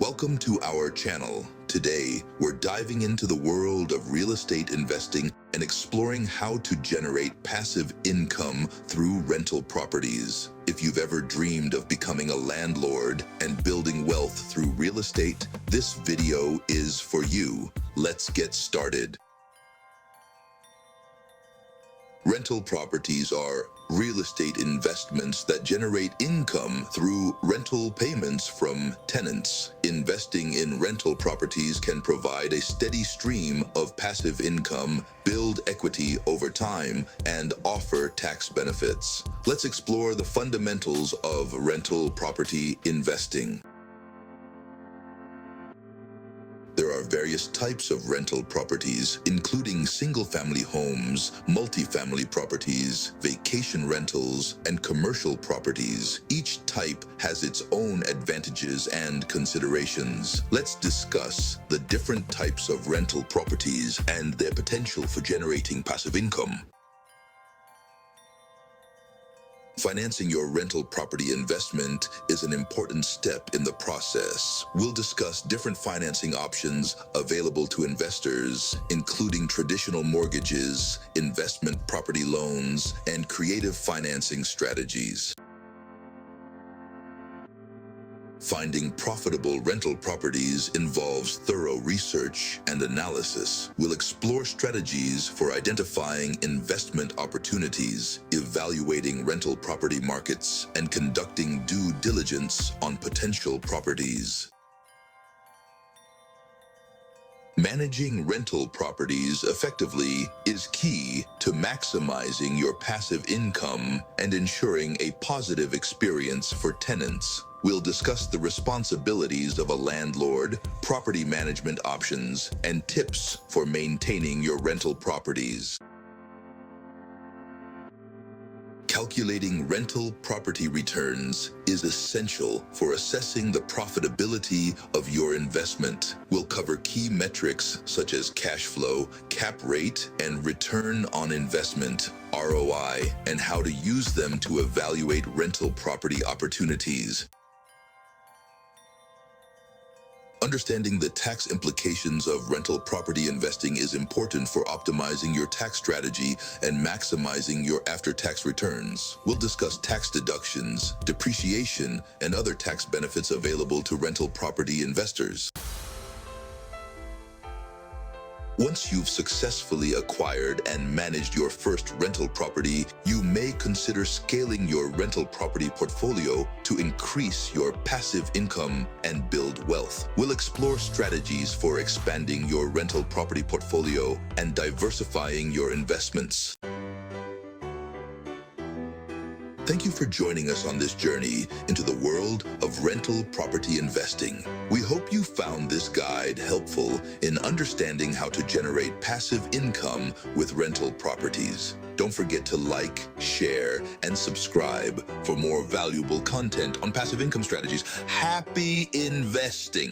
Welcome to our channel. Today, we're diving into the world of real estate investing and exploring how to generate passive income through rental properties. If you've ever dreamed of becoming a landlord and building wealth through real estate, this video is for you. Let's get started. Rental properties are real estate investments that generate income through rental payments from tenants. Investing in rental properties can provide a steady stream of passive income, build equity over time, and offer tax benefits. Let's explore the fundamentals of rental property investing. There are various types of rental properties, including single-family homes, multifamily properties, vacation rentals, and commercial properties. Each type has its own advantages and considerations. Let's discuss the different types of rental properties and their potential for generating passive income. Financing your rental property investment is an important step in the process. We'll discuss different financing options available to investors, including traditional mortgages, investment property loans, and creative financing strategies. Finding profitable rental properties involves thorough research and analysis. We'll explore strategies for identifying investment opportunities, evaluating rental property markets, and conducting due diligence on potential properties. Managing rental properties effectively is key to maximizing your passive income and ensuring a positive experience for tenants. We'll discuss the responsibilities of a landlord, property management options, and tips for maintaining your rental properties. Calculating rental property returns is essential for assessing the profitability of your investment. We'll cover key metrics such as cash flow, cap rate, and return on investment, ROI, and how to use them to evaluate rental property opportunities. Understanding the tax implications of rental property investing is important for optimizing your tax strategy and maximizing your after-tax returns. We'll discuss tax deductions, depreciation, and other tax benefits available to rental property investors. Once you've successfully acquired and managed your first rental property, you may consider scaling your rental property portfolio to increase your passive income and build wealth. We'll explore strategies for expanding your rental property portfolio and diversifying your investments. Thank you for joining us on this journey into the world of rental property investing. We hope you found this guide helpful in understanding how to generate passive income with rental properties. Don't forget to like, share, and subscribe for more valuable content on passive income strategies. Happy investing!